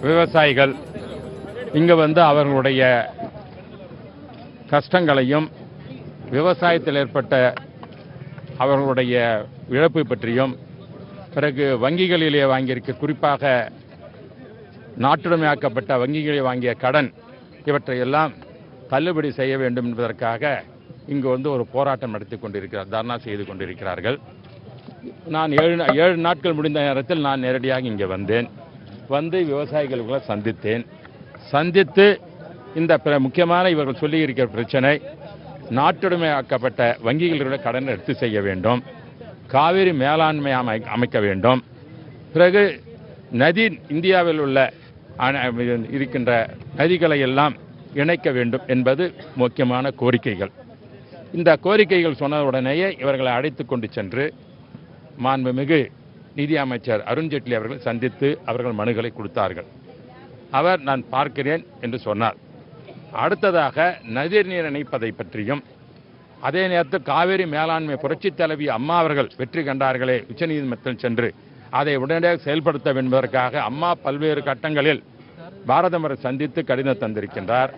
விவசாயிகள் இங்கே வந்து அவர்களுடைய கஷ்டங்களையும் விவசாயத்தில் ஏற்பட்ட அவர்களுடைய இழப்பு பற்றியும் பிறகு வங்கிகளிலே வாங்கியிருக்க குறிப்பாக நாட்டுடைமையாக்கப்பட்ட வங்கிகளில் வாங்கிய கடன் இவற்றையெல்லாம் தள்ளுபடி செய்ய வேண்டும் என்பதற்காக இங்கு வந்து ஒரு போராட்டம் நடத்தி கொண்டிருக்கிறார், தர்ணா செய்து கொண்டிருக்கிறார்கள். நான் ஏழு நாட்கள் முடிந்த நேரத்தில் நான் நேரடியாக இங்கே வந்து விவசாயிகளை சந்தித்து இந்த முக்கியமான இவர்கள் சொல்லி இருக்கிற பிரச்சனை நாட்டுடைமையாக்கப்பட்ட வங்கிகளுடைய கடனை ரத்து செய்ய வேண்டும், காவிரி மேலாண்மை அமைக்க வேண்டும், பிறகு நதி இந்தியாவில் உள்ள இருக்கின்ற நதிகளை எல்லாம் இணைக்க வேண்டும் என்பது முக்கியமான கோரிக்கைகள். இந்த கோரிக்கைகள் சொன்னவுடனேயே இவர்களை அழைத்து கொண்டு சென்று மாண்புமிகு நிதி அமைச்சர் அருண்ஜேட்லி அவர்கள் சந்தித்து அவர்கள் மனுக்களை கொடுத்தார்கள். அவர் நான் பார்க்கிறேன் என்று சொன்னார். அடுத்ததாக நதிநீர் இணைப்பதை பற்றியும் அதே நேரத்தில் காவிரி மேலாண்மை புரட்சித் தலைவி அம்மா அவர்கள் வெற்றி கண்டார்களே உச்சநீதிமன்றத்தில் சென்று அதை உடனடியாக செயல்படுத்த என்பதற்காக அம்மா பல்வேறு கட்டங்களில் பாரதமரை சந்தித்து கடிதம் தந்திருக்கின்றார்.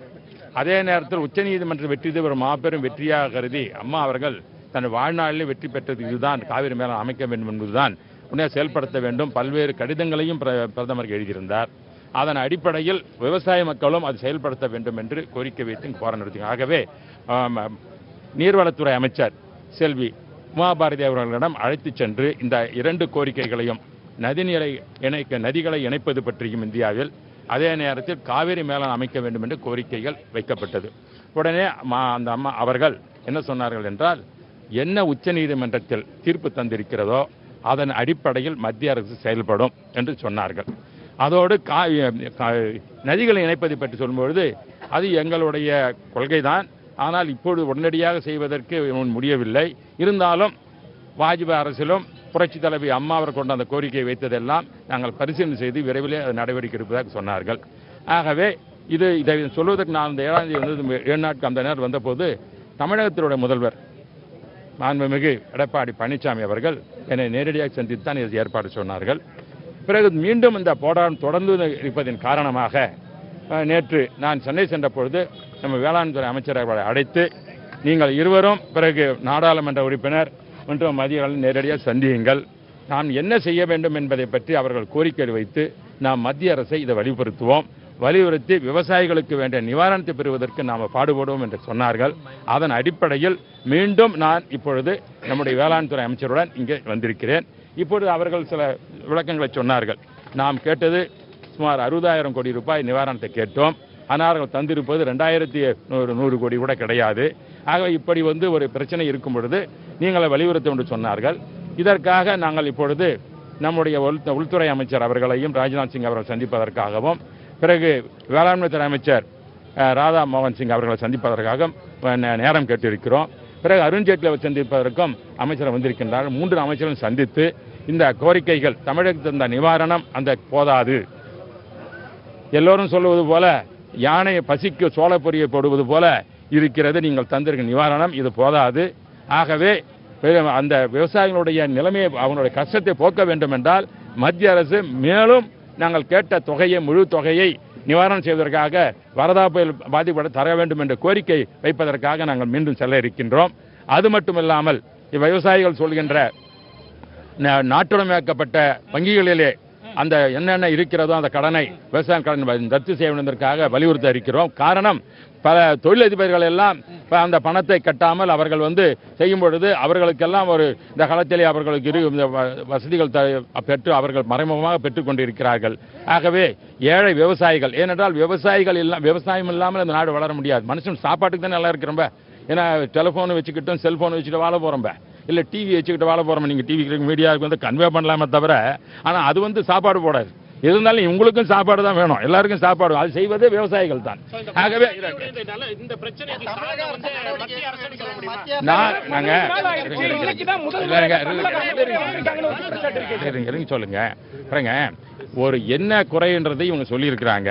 அதே நேரத்தில் உச்சநீதிமன்றம் வெற்றி ஒரு மாபெரும் வெற்றியாக கருதி அம்மா அவர்கள் தன் வாழ்நாளில் வெற்றி பெற்றது இதுதான், காவிரி மேலாண்மை அமைக்க வேண்டும் என்பதுதான், உடனே செயல்படுத்த வேண்டும், பல்வேறு கடிதங்களையும் பிரதமர் எழுதியிருந்தார். அதன் அடிப்படையில் விவசாய மக்களும் அது செயல்படுத்த வேண்டும் என்று கோரிக்கை வைத்து போராட்டம் நடத்தி. ஆகவே நீர்வளத்துறை அமைச்சர் செல்வி உமாபாரதி அவர்களிடம் அழைத்து சென்று இந்த இரண்டு கோரிக்கைகளையும் நதிகளை இணைப்பது பற்றியும் இந்தியாவில் அதே நேரத்தில் காவிரி மேலாண்மை அமைக்க வேண்டும் என்று கோரிக்கைகள் வைக்கப்பட்டது. உடனே அந்த அம்மா அவர்கள் என்ன சொன்னார்கள் என்றால், என்ன உச்சநீதிமன்றத்தில் தீர்ப்பு தந்திருக்கிறதோ அதன் அடிப்படையில் மத்திய அரசு செயல்படும் என்று சொன்னார்கள். அதோடு நதிகளை இணைப்பதை பற்றி சொல்லும்பொழுது அது எங்களுடைய கொள்கைதான், ஆனால் இப்பொழுது உடனடியாக செய்வதற்கு முடியவில்லை. இருந்தாலும் வாஜ்பாய் அரசிலும் புரட்சி தலைவி அம்மா அவர் கொண்ட அந்த கோரிக்கையை வைத்ததெல்லாம் நாங்கள் பரிசீலனை செய்து விரைவிலே அது நடவடிக்கை எடுப்பதாக சொன்னார்கள். ஆகவே இதை சொல்வதற்கு நான் இந்த 7ஆம் தேதி வந்து 7 நாட்கள் அந்த நேரம் வந்தபோது தமிழகத்தினுடைய முதல்வர் மாண்புமிகு எடப்பாடி பழனிசாமி அவர்கள் என்னை நேரடியாக சந்தித்துத்தான் இதை ஏற்பாடு சொன்னார்கள். பிறகு மீண்டும் இந்த போராட்டம் தொடர்ந்து இருப்பதன் காரணமாக நேற்று நான் சென்னை சென்ற பொழுது நம்ம வேளாண் துறை அமைச்சரை அழைத்து நீங்கள் இருவரும் பிறகு நாடாளுமன்ற உறுப்பினர் மற்றும் மத்திய நேரடியாக சந்தியுங்கள், நாம் என்ன செய்ய வேண்டும் என்பதை பற்றி அவர்கள் கோரிக்கை வைத்து நாம் மத்திய அரசை இதை வலியுறுத்தி விவசாயிகளுக்கு வேண்டிய நிவாரணத்தை பெறுவதற்கு நாம் பாடுபடுவோம் என்று சொன்னார்கள். அதன் அடிப்படையில் மீண்டும் நான் இப்பொழுது நம்முடைய வேளாண் துறை அமைச்சருடன் இங்கே வந்திருக்கிறேன். இப்பொழுது அவர்கள் சில விளக்கங்களை சொன்னார்கள். நாம் கேட்டது சுமார் 60,000 கோடி ரூபாய் நிவாரணத்தை கேட்டோம், ஆனால் அவர்கள் தந்திருப்பது 2,100 கோடி கூட கிடையாது. ஆக இப்படி வந்து ஒரு பிரச்சனை இருக்கும் பொழுது நீங்கள் வலியுறுத்தும் என்று சொன்னார்கள். இதற்காக நாங்கள் இப்பொழுது நம்முடைய உள்துறை அமைச்சர் அவர்களையும் ராஜ்நாத் சிங் அவர்கள் சந்திப்பதற்காகவும் பிறகு வேளாண்மை துறை அமைச்சர் ராதா மோகன் சிங் அவர்களை சந்திப்பதற்காகவும் நேரம் கேட்டிருக்கிறோம். பிறகு அருண்ஜேட்லி அவர் சந்திப்பதற்கும் அமைச்சர் வந்திருக்கின்றார். 3 அமைச்சர்களும் சந்தித்து இந்த கோரிக்கைகள் தமிழகத்தில் இந்த நிவாரணம் அந்த போதாது, எல்லோரும் சொல்லுவது போல யானை பசிக்கு சோளப்பொரியை போடுவது போல இருக்கிறது, நீங்கள் தந்திருக்க நிவாரணம் இது போதாது. ஆகவே அந்த விவசாயிகளுடைய நிலைமையை அவங்களுடைய கஷ்டத்தை போக்க வேண்டும் என்றால் மத்திய அரசு மேலும் நாங்கள் கேட்ட தொகையை முழு தொகையை நிவாரணம் செய்வதற்காக வரதா புயல் பாதிப்பட தர வேண்டும் என்ற கோரிக்கை வைப்பதற்காக நாங்கள் மீண்டும் செல்ல இருக்கின்றோம். அது மட்டுமில்லாமல் விவசாயிகள் சொல்கின்ற நாட்டுடைமையாக்கப்பட்ட வங்கிகளிலே அந்த என்னென்ன இருக்கிறதோ அந்த கடனை விவசாய கடன் ரத்து செய்ய வேண்டியதற்காக வலியுறுத்த இருக்கிறோம். காரணம், பல தொழிலதிபர்கள் எல்லாம் அந்த பணத்தை கட்டாமல் அவர்கள் வந்து செய்யும் பொழுது அவர்களுக்கெல்லாம் இந்த காலத்திலே அவர்களுக்கு வசதிகள் பெற்று அவர்கள் மறைமுகமாக பெற்றுக் கொண்டிருக்கிறார்கள். ஆகவே ஏழை விவசாயிகள், ஏனென்றால் விவசாயம் இல்லாமல் அந்த நாடு வளர முடியாது. மனுஷன் சாப்பாட்டுக்கு தானே நல்லா இருக்கிறோம்ப, ஏன்னா டெலிஃபோன் வச்சுக்கிட்டும் செல்போன் வச்சுட்டு வாழ போகிறோம்ப, இல்லை டிவி வச்சுக்கிட்டு வாழ போகிறோம். நீங்கள் டிவி மீடியாவுக்கு வந்து கன்வே பண்ணலாமே தவிர, ஆனால் அது வந்து சாப்பாடு போடாது. இருந்தாலும் உங்களுக்கும் சாப்பாடு தான் வேணும், எல்லாருக்கும் சாப்பாடு, அது செய்வதே விவசாயிகள் தான். ஆகவே சொல்லுங்க ஒரு என்ன குறைன்றதை இவங்க சொல்லியிருக்கிறாங்க.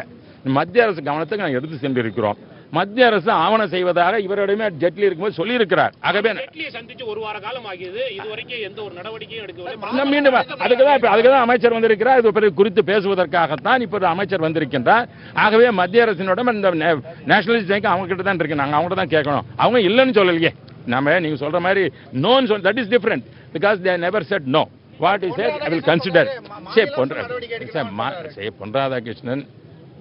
மத்திய அரசு கவனத்துக்கு நாங்கள் எடுத்து சென்றிருக்கிறோம். மத்திய அரசு ஆவணம் செய்வதாக இவரிடமே ஜெட்லி இருக்கும்போது சொல்லியிருக்கிறார். ஆகவே சந்திச்சு ஒரு வார காலம் ஆகியது, இதுவரைக்கும் எந்த ஒரு நடவடிக்கையும் எடுக்கவில்லை. மீண்டும் அதுக்குதான் அமைச்சர் வந்திருக்கிறார். இது குறித்து பேசுவதற்காகத்தான் இப்போது அமைச்சர் வந்திருக்கின்றார். ஆகவே மத்திய அரசினோட இந்த நேஷனலிஸ்ட் பேங்க் அவங்க கிட்ட தான் இருக்கு, நாங்க அவங்க தான் கேட்கணும். அவங்க இல்லைன்னு சொல்லலையே. நம்ம நீங்க சொல்ற மாதிரி நோன்னு சொல்ல, that is different, because they never said no. What is said, I will consider. Say Pon Radhakrishnan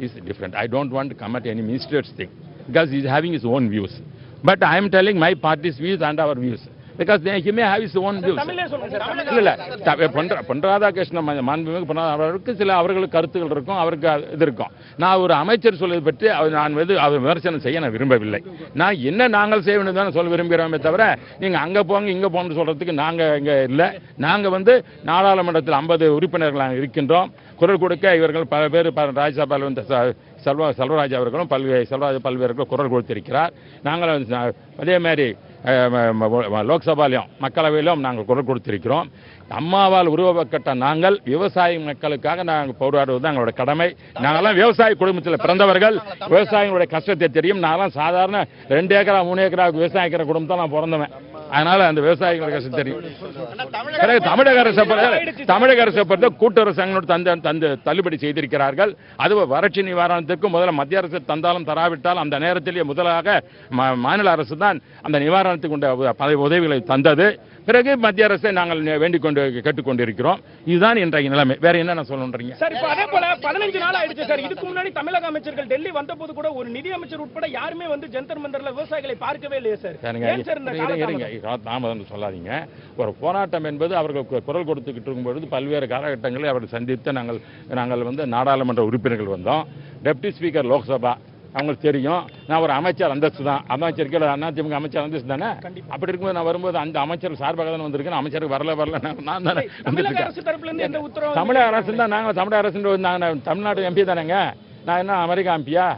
is different. I don't want to come at any minister's thing because he is having his own views. But I am telling my party's views and our views. Because he may have his own views. இல்ல பொன் ராதாகிருஷ்ணன் மாண்புமிகு பொன் அவருக்கு சில அவர்களுக்கு கருத்துக்கள் இருக்கும், அவருக்கு இது இருக்கும். நான் ஒரு அமைச்சர் சொல்வதை பற்றி நான் அவர் விமர்சனம் செய்ய நான் விரும்பவில்லை. நாங்கள் செய்ய வேண்டும் தான் சொல்ல விரும்புகிறோமே தவிர நீங்க அங்க போங்க இங்க போங்க சொல்றதுக்கு நாங்க இங்க இல்ல. நாங்க நாடாளுமன்றத்தில் 50 உறுப்பினர்கள் இருக்கின்றோம். குரல் கொடுக்க இவர்கள் பல பேர் ராஜ்யசபாவில் வந்து செல்வராஜ் அவர்களும் பல்வேறு குரல் கொடுத்திருக்கிறார். நாங்கள் அதே மாதிரி லோக்சபாலையும் மக்களவையிலும் நாங்கள் குரல் கொடுத்திருக்கிறோம். அம்மாவால் உருவாக்கப்பட்ட நாங்கள் விவசாய மக்களுக்காக நாங்கள் போராடுவது எங்களோட கடமை. நாங்கள்லாம் விவசாய குடும்பத்தில் பிறந்தவர்கள், விவசாயிகளுடைய கஷ்டத்தை தெரியும். நாங்களாம் சாதாரண 2 ஏக்கரா 3 ஏக்கரா விவசாயிக்கிற குடும்பம் தான் நான் பிறந்தவன். அதனால அந்த விவசாயிகளுடைய கஷ்டம் தெரியும். பிறகு தமிழக அரசை பொறுத்த கூட்டுறவு சங்கங்களோடு தள்ளுபடி செய்திருக்கிறார்கள். அது வறட்சி நிவாரணத்திற்கு முதல்ல மத்திய அரசு தந்தாலும் தராவிட்டால் அந்த நேரத்திலேயே முதலாக மாநில அரசு தான் அந்த நிவாரணத்துக்கு உள்ள உதவிகளை தந்தது. பிறகு மத்திய அரசை நாங்கள் வேண்டிக் கொண்டு கேட்டுக்கொண்டிருக்கிறோம். இதுதான் இன்றைய நிலைமை. வேற என்ன சொல்லுன்றீங்க சார்? இப்போ அதே போல 15 நாள் ஆயிடுச்சு சார். இதுக்கு முன்னாடி தமிழக அமைச்சர்கள் டெல்லி வந்தபோது கூட ஒரு நிதி அமைச்சர் உட்பட யாருமே ஜந்தர் மந்தர்ல விவசாயிகளை பார்க்கவே இல்லையே சார். தாமதம் சொல்லாதீங்க. ஒரு போராட்டம் என்பது அவர்கள் குரல் கொடுத்துக்கிட்டு இருக்கும்போது பல்வேறு காலகட்டங்களில் அவர்கள் சந்தித்து நாங்கள் நாடாளுமன்ற உறுப்பினர்கள் வந்தோம். டெப்டி ஸ்பீக்கர் லோக்சபா அவங்களுக்கு தெரியும். நான் ஒரு அமைச்சர் அந்தஸ்து தான், அமைச்சருக்கு அதிமுக அமைச்சர் அந்தஸ்து தானே. அப்படி இருக்கும்போது நான் வரும்போது அந்த அமைச்சர் சார்பாக தான் வந்திருக்கேன். அமைச்சருக்கு வரல நான் தானே வந்துருக்கேன். தமிழக அரசு தான். நாங்கள் தமிழக அரசு தமிழ்நாடு எம்பி தானேங்க. நான் என்ன அமெரிக்கா எம்பியா?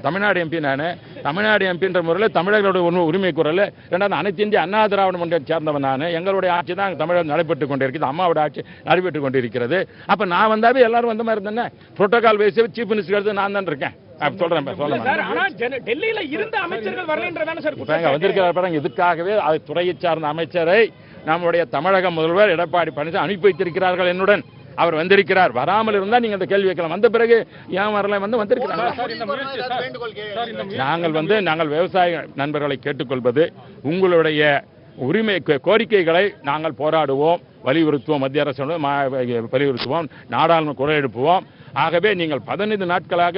தமிழ்நாடு எம்பி. நான் தமிழ்நாடு எம்பின்ற முறையில் தமிழர்களுடைய உரிமை குரல். ரெண்டாவது அனைத்து இந்திய அண்ணா திராவிட முன்னேற்றத்தை சேர்ந்தவன் நான். எங்களுடைய ஆட்சி தான் தமிழகம் நடைபெற்றுக் கொண்டிருக்கிறது, அம்மாவோட ஆட்சி நடைபெற்றுக் கொண்டிருக்கிறது. அப்ப நான் வந்தாவே எல்லாரும் வந்த மாதிரி தானே. புரோட்டோகால் பேசி சீஃப் மினிஸ்டர் எடுத்து நான் தான் இருக்கேன். இதுக்காகவே துறையை சார்ந்த அமைச்சரை நம்முடைய தமிழக முதல்வர் எடப்பாடி பழனிசாமி அனுப்பி வைத்திருக்கிறார்கள். என்னுடன் அவர் வந்திருக்கிறார். வராமல் இருந்தால் நீங்க அந்த கேள்வி வைக்கலாம். வந்த பிறகு ஏன் வரல வந்திருக்கிறாங்க. நாங்கள் விவசாய நண்பர்களை கேட்டுக்கொள்வது, உங்களுடைய உரிமை கோரிக்கைகளை நாங்கள் போராடுவோம், வலியுறுத்துவோம், மத்திய அரசு வலியுறுத்துவோம், நாடாளுமன்ற குரல் எழுப்புவோம். ஆகவே நீங்கள் 15 நாட்களாக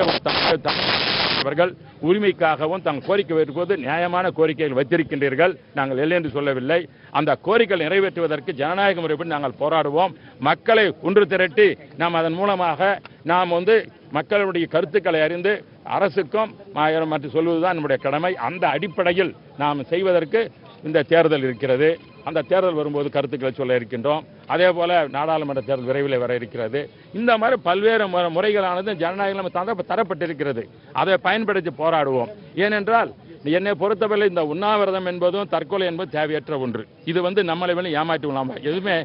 அவர்கள் உரிமைக்காகவும் தங்கள் கோரிக்கை வைக்கும்போது நியாயமான கோரிக்கைகள் வைத்திருக்கின்றீர்கள். நாங்கள் இல்லை என்று சொல்லவில்லை. அந்த கோரிக்கைகள் நிறைவேற்றுவதற்கு ஜனநாயக முறைப்படி நாங்கள் போராடுவோம். மக்களை ஒன்று திரட்டி நாம் அதன் மூலமாக நாம் மக்களுடைய கருத்துக்களை அறிந்து அரசுக்கும் மற்றும் சொல்வதுதான் நம்முடைய கடமை. அந்த அடிப்படையில் நாம் செய்வதற்கு இந்த தேர்தல் இருக்கிறது. அந்த தேர்தல் வரும்போது கருத்துக்களை சொல்ல இருக்கின்றோம். அதே போல நாடாளுமன்ற தேர்தல் விரைவில் வர இருக்கிறது. இந்த மாதிரி பல்வேறு முறைகளானது ஜனநாயகம் தரப்பட்டிருக்கிறது. அதை பயன்படுத்தி போராடுவோம். ஏனென்றால் என்னை பொறுத்தவரை இந்த உண்ணாவிரதம் என்பதும் தற்கொலை என்பது தேவையற்ற ஒன்று. இது நம்மளை ஏமாற்றி விடாம எதுவுமே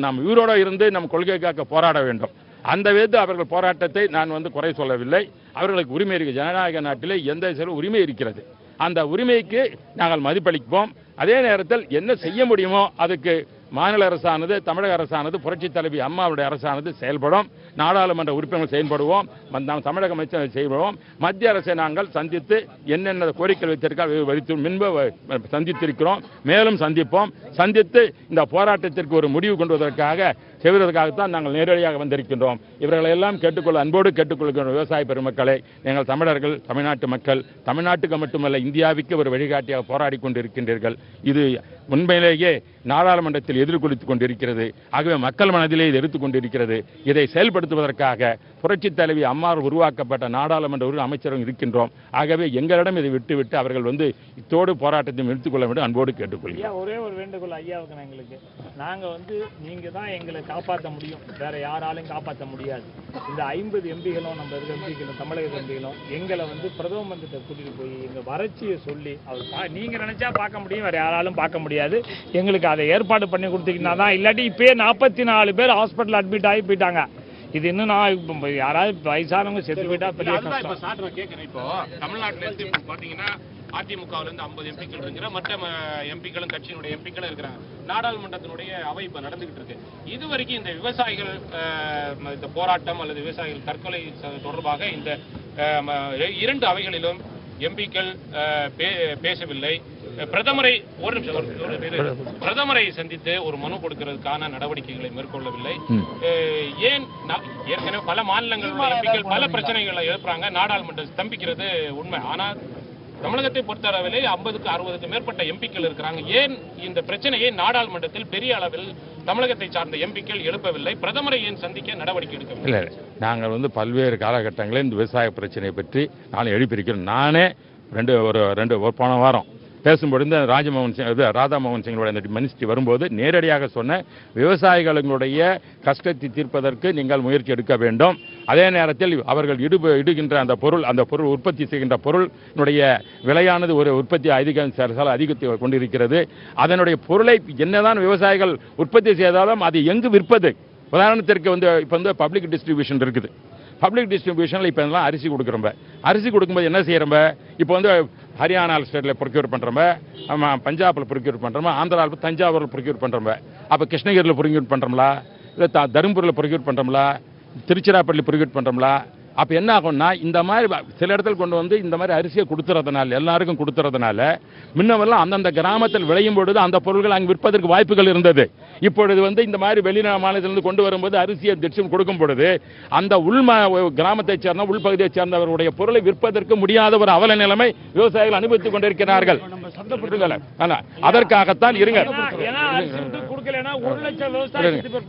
நாம் உயிரோட இருந்து நம் கொள்கைக்காக போராட வேண்டும். அந்த விதத்து அவர்கள் போராட்டத்தை நான் குறை சொல்லவில்லை. அவர்களுக்கு உரிமை இருக்கு. ஜனநாயக நாட்டிலே எந்த உரிமை இருக்கிறது. அந்த உரிமைக்கு நாங்கள் மதிப்பளிப்போம். அதே நேரத்தில் என்ன செய்ய முடியுமோ அதுக்கு மாநில அரசானது, தமிழக அரசானது, புரட்சி தலைவி அம்மாவுடைய அரசானது செயல்படும். நாடாளுமன்ற உறுப்பினர்கள் செயல்படுவோம். நாம் தமிழக அமைச்சர் செயல்படுவோம். மத்திய அரசை நாங்கள் சந்தித்து என்னென்ன கோரிக்கைகள் வைத்திருக்கால் முன்பு சந்தித்திருக்கிறோம், மேலும் சந்திப்போம். சந்தித்து இந்த போராட்டத்திற்கு ஒரு முடிவு கொண்டு செய்வதற்காகத்தான் நாங்கள் நேரடியாக வந்திருக்கின்றோம். இவர்களை எல்லாம் அன்போடு கேட்டுக்கொள்கின்ற விவசாய பெருமக்களை, நீங்கள் தமிழர்கள், தமிழ்நாட்டு மக்கள், தமிழ்நாட்டுக்கு மட்டுமல்ல இந்தியாவுக்கு ஒரு வழிகாட்டியாக போராடி கொண்டிருக்கின்றீர்கள். இது உண்மையிலேயே நாடாளுமன்றத்தில் எதிர்கொடுத்துக் கொண்டிருக்கிறது. ஆகவே மக்கள் மனதிலே இது எடுத்துக் கொண்டிருக்கிறது. இதை செயல்படுத்துவதற்காக புரட்சி தலைவி அம்மாவால் உருவாக்கப்பட்ட நாடாளுமன்ற அமைச்சரும் இருக்கின்றோம். ஆகவே எங்களிடம் இதை விட்டுவிட்டு அவர்கள் இத்தோடு போராட்டத்தை எடுத்துக்கொள்ள வேண்டும் அன்போடு கேட்டுக்கொள்கிறோம். ஒரே ஒரு வேண்டுகோள் ஐயாவுக்கு எங்களுக்கு, நாங்க நீங்க தான் எங்களை காப்பாற்ற முடியும், வேற யாராலும் காப்பாற்ற முடியாது. இந்த 50 எம்பிகளும் நம்ம இருக்க எம்பிகளும் தமிழக எம்பிகளும் எங்களை பிரதம மந்திரத்தை கூட்டிட்டு போய் எங்க வறட்சியை சொல்லி அவர் நீங்க நினைச்சா பார்க்க முடியும், வேற யாராலும் பார்க்க முடியாது. எங்களுக்கு அதை ஏற்பாடு பண்ணி கொடுத்தீங்கன்னா தான். இல்லாட்டி இப்பயே 44 பேர் ஹாஸ்பிட்டல் அட்மிட் ஆகி போயிட்டாங்க. இது இன்னும் நான் இப்போ யாராவது வயசானவங்க செத்து போயிட்டா பெரிய அதுதான் கஷ்டம். இப்ப சார் நான் கேட்கிறேன். இப்போ தமிழ்நாட்டுல இருந்து இப்போ பாத்தீங்கன்னா அதிமுகவுல இருந்து 50 எம்பிக்கள் இருக்கிற மற்ற எம்பிக்களும் கட்சியினுடைய எம்பிக்களும் இருக்கிறாங்க. நாடாளுமன்றத்தினுடைய அவை இப்ப நடந்துகிட்டு இருக்கு. இது வரைக்கும் இந்த விவசாயிகள் இந்த போராட்டம் அல்லது விவசாயிகள் தற்கொலை தொடர்பாக இந்த இரண்டு அவைகளிலும் எம்பிக்கள் பேசவில்லை. பிரதமரை ஒரு நிமிஷம் பிரதமரை சந்தித்து ஒரு மனு கொடுக்கிறதுக்கான நடவடிக்கைகளை மேற்கொள்ளவில்லை. ஏன் ஏற்கனவே பல மாநிலங்களுடைய எம்பிக்கள் பல பிரச்சனைகளை எழுப்புறாங்க, நாடாளுமன்றம் ஸ்தம்பிக்கிறது உண்மை. ஆனால் தமிழகத்தை பொறுத்தளவிலே 50க்கு 60க்கு மேற்பட்ட எம்பிக்கள் இருக்கிறாங்க. ஏன் இந்த பிரச்சனையை நாடாளுமன்றத்தில் பெரிய அளவில் தமிழகத்தை சார்ந்த எம்பிக்கள் எழுப்பவில்லை? பிரதமரை ஏன் சந்திக்க நடவடிக்கை எடுக்கவில்லை? இல்லை, நாங்கள் பல்வேறு காலகட்டங்களில் இந்த விவசாய பிரச்சனையை பற்றி நான் எழுப்பியிருக்கிறேன். நானே போன வாரம் பேசும்பொழுது ராதாமோகன் சிங்களோட இந்த மினிஸ்ட்ரி வரும்போது நேரடியாக சொன்ன, விவசாயிகளுடைய கஷ்டத்தை தீர்ப்பதற்கு நீங்கள் முயற்சி எடுக்க வேண்டும். அதே நேரத்தில் அவர்கள் இடுகின்ற அந்த பொருள் உற்பத்தி செய்கின்ற பொருளுடைய விலையானது ஒரு உற்பத்தி அதிகரித்து கொண்டிருக்கிறது. அதனுடைய பொருளை என்னதான் விவசாயிகள் உற்பத்தி செய்தாலும் அது எங்கு விற்பது? உதாரணத்திற்கு இப்போ பப்ளிக் டிஸ்ட்ரிபியூஷன் இருக்குது. பப்ளிக் டிஸ்ட்ரிபியூஷனில் இப்போ எல்லாம் அரிசி கொடுக்குறோம். அரிசி கொடுக்கும்போது என்ன செய்கிறோம்? இப்போ ஹரியானா ஸ்டேட்டில் ப்ரொக்யூர் பண்ணுறோம், பஞ்சாபில் ப்ரொக்யூர் பண்ணுறோம், ஆந்திராவில் தஞ்சாவூரில் ப்ரொக்யூர் பண்ணுறோம். அப்போ கிருஷ்ணகிரியில் ப்ரொக்யூர் பண்ணுறோம்ல, இல்லை தருமபுரியில் ப்ரொக்யூர் பண்ணுறோம்ல, திருச்சிராப்பள்ளியில் ப்ரொக்யூர் பண்ணுறோம்ல. அப்போ என்ன ஆகும்னா, இந்த மாதிரி சில இடத்துல கொண்டு இந்த மாதிரி அரிசியை கொடுத்துறதுனால, எல்லாருக்கும் கொடுத்துறதுனால, முன்னவெல்லாம் அந்தந்த கிராமத்தில் விளையும் பொழுது அந்த பொருட்கள் அங்கே விற்பதற்கு வாய்ப்புகள் இருந்தது. இப்பொழுது இந்த மாதிரி மாநிலத்திலிருந்து கொண்டு வரும்போது அரிசியை திட்டம் கொடுக்கும் பொழுது அந்த கிராமத்தைச் சேர்ந்த உள்பகுதியைச் சேர்ந்தவருடைய பொருளை விற்பதற்கு முடியாத ஒரு அவல நிலைமை விவசாயிகள் அனுபவித்துக் கொண்டிருக்கிறார்கள். அதற்காகத்தான்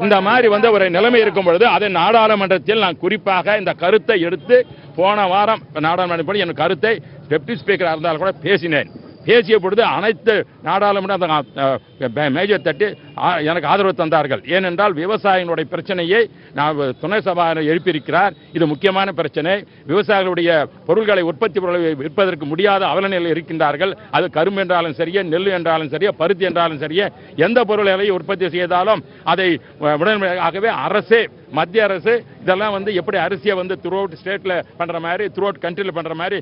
இந்த மாதிரி ஒரு நிலைமை இருக்கும் பொழுது அதை நாடாளுமன்றத்தில் நான் குறிப்பாக இந்த கருத்தை எடுத்து போன வாரம் நாடாளுமன்ற என் கருத்தை டெப்டி ஸ்பீக்கராக இருந்தாலும் கூட பேசினேன். பேசிய பொழுது அனைத்து நாடாளுமன்ற மேஜர் தட்டி எனக்கு ஆதரவு தந்தார்கள். ஏனென்றால் விவசாயிகளுடைய பிரச்சனையை நான் துணை சபாநாயகர் எழுப்பியிருக்கிறார். இது முக்கியமான பிரச்சனை. விவசாயிகளுடைய பொருட்களை உற்பத்தி பொருளை விற்பதற்கு முடியாத அவலநிலையில் இருக்கின்றார்கள். அது கரும்பு என்றாலும் சரியே, நெல் என்றாலும் சரியே, பருத்தி என்றாலும் சரியே, எந்த பொருளை உற்பத்தி செய்தாலும் அதை உடனடியாகவே அரசே, மத்திய அரசு இதெல்லாம் எப்படி அரிசியை த்ரூ அவுட் ஸ்டேட்ல பண்ற மாதிரி, த்ரூ அவுட் கண்ட்ரியில் பண்ற மாதிரி